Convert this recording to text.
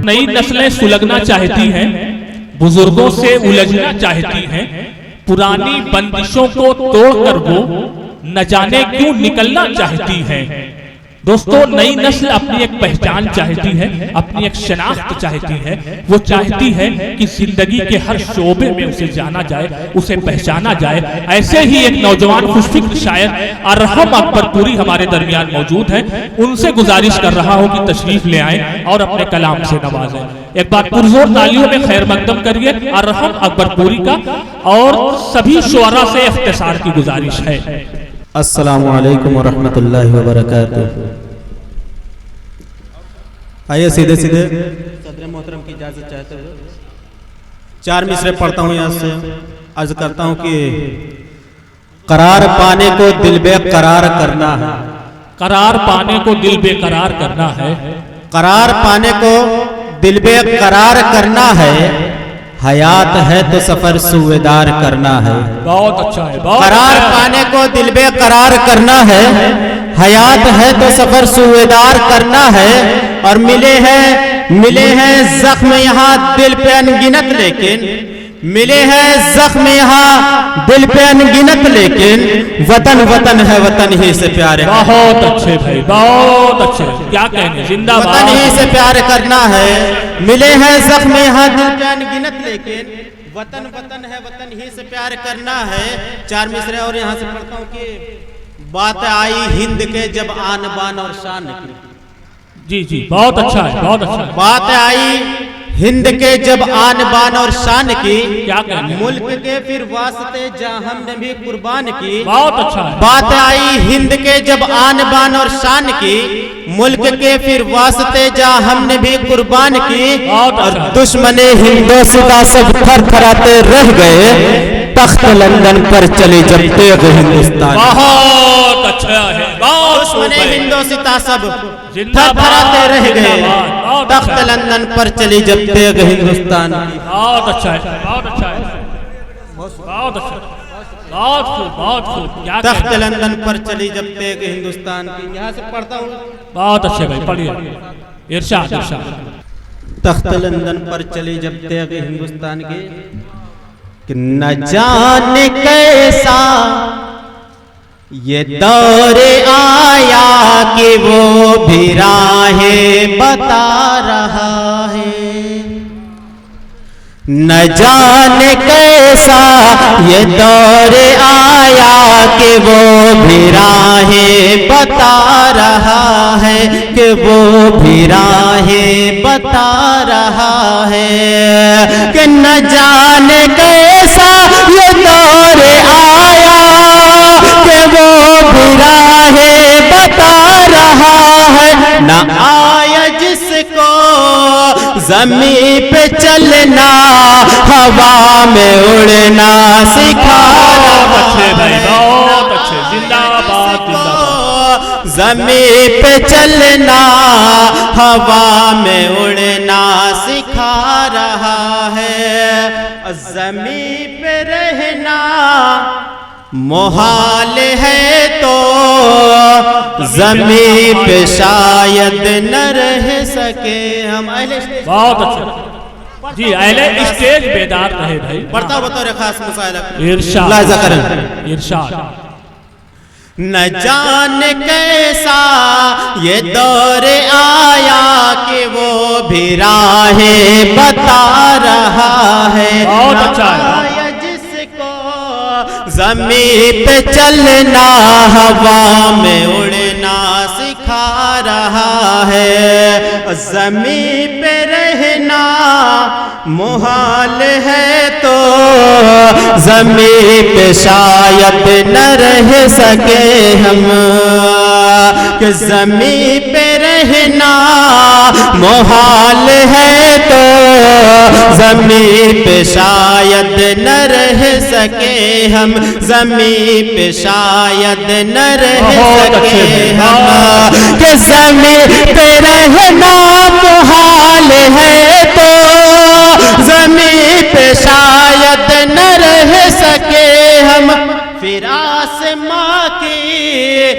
نئی نسلیں سلگنا چاہتی ہیں، بزرگوں سے الجھنا چاہتی ہیں، پرانی بندشوں کو توڑ کر وہ نہ جانے کیوں نکلنا چاہتی ہیں۔ دوستو، نئی نسل اپنی ایک پہچان چاہتی ہے، اپنی ایک شناخت چاہتی ہے، وہ چاہتی ہے کہ زندگی کے ہر شعبے میں اسے جانا جائے، اسے پہچانا جائے۔ ایسے ہی ایک نوجوان خوشفکر شاعر ارحم اکبر پوری ہمارے درمیان موجود ہیں، ان سے گزارش کر رہا ہوں کہ تشریف لے آئیں اور اپنے کلام سے نوازیں۔ ایک بار پرزور تالیوں میں خیر مقدم کریے ارحم اکبر پوری کا، اور سبھی شعراء سے اختصار کی گزارش ہے۔ السلام علیکم ورحمۃ اللہ وبرکاتہ۔ آئیے سیدھے صدر محترم کی اجازت چاہتے ہو 4 مصرے پڑھتا ہوں، یہاں سے عرض کرتا ہوں کہ قرار پانے کو دل بے قرار کرنا ہے، قرار پانے کو دل بے قرار کرنا ہے، قرار پانے کو دل بے قرار کرنا ہے، حیات ہے تو سفر سویدار کرنا ہے۔ بہت اچھا ہے، قرار پانے کو دل بے قرار کرنا ہے، حیات ہے تو سفر سویدار کرنا ہے، اور ملے ہیں زخم یہاں دل پہ انگنت، لیکن ملے ہیں زخم یہاں دل پہ انگنت، لیکن وطن وطن ہے، وطن ہی سے پیار ہے۔ بہت اچھے بھائی، بہت اچھے، کیا کہنے، زندہ باد۔ وطن ہی سے پیار کرنا ہے، ملے ہیں زخم یہاں دل پہ انگنت، لیکن وطن وطن ہے، وطن ہی سے پیار کرنا ہے۔ 4 مصرے اور یہاں سے پڑھتا ہوں کہ بات آئی ہند کے جب آن بان اور شان کی۔ جی جی، بہت اچھا ہے، بہت اچھا ہے۔ بات آئی ہند کے جب آن بان اور شان کی، کیا کہنے، ملک کے پھر واسطے جہاں ہم نے بھی قربان کی۔ بہت اچھا ہے۔ بات آئی ہند کے جب آن بان اور شان کی، ملک کے پھر واسطے جہاں ہم نے بھی قربان کی، اور دشمن ہندوستان سب تھر تھراتے رہ گئے، تخت لندن پر چلی جب تیغ ہندوستان۔ بہت اچھا ہے، دشمن ہندوستان سب تھر تھراتے رہ گئے، تخت لندن پر چلی جب تیغ ہندوستان۔ بہت اچھا ہے، بہت اچھا ہے، بہت اچھا، بہت خوب، بہت خوب، کیا تخت کہنے، لندن پر چلی جب تیغ ہندوستان کی۔ یہاں سے پڑھتا ہوں، بہت اچھے بھائی، پڑھیے، ارشاد ارشاد۔ تخت لندن پر چلی جب تیغ ہندوستان کی، کہ نہ جانے کیسا یہ دور آیا کہ وہ بھی راہیں بتا رہا ہے، نہ جانے کیسا یہ دور آیا کہ وہ بھی راہیں بتا رہا ہے، کہ وہ بھی راہیں بتا رہا ہے، کہ نہ جانے کیسا یہ دور آیا کہ وہ بھی راہیں بتا رہا ہے، نہ آیا جس کو زمین پہ چلنا ہوا میں اڑنا سکھا رہا ہے، بہت اچھے، زندہ باد، زندہ باد۔ زمین پہ چلنا ہوا میں اڑنا سکھا رہا ہے، زمین پہ رہنا محال ہے تو زمین پہ شاید نہ رہ سکے ہم۔ بہت اچھا جی، اہل اسٹیج بیدار رہے بھائی۔ پڑھتا بطور خاص مسائلہ ارشاد ملاحظہ کریں۔ ارشاد۔ نہ جانے کیسا یہ دور آیا کہ وہ بھی راہیں بتا رہا ہے، بہت اچھا ہے۔ زمین پہ چلنا ہوا میں اڑنا سکھا رہا ہے، زمین پہ رہنا محال ہے تو زمین پہ شاید نہ رہ سکے ہم، کہ زمین پہ رہنا محال ہے تو زمین پہ شاید نہ رہ سکے ہم، زمین پہ شاید نہ رہ سکے ہم، کہ زمین پہ رہنا محال ہے تو زمین پہ شاید نہ رہ سکے ہم، پھر آسماں کی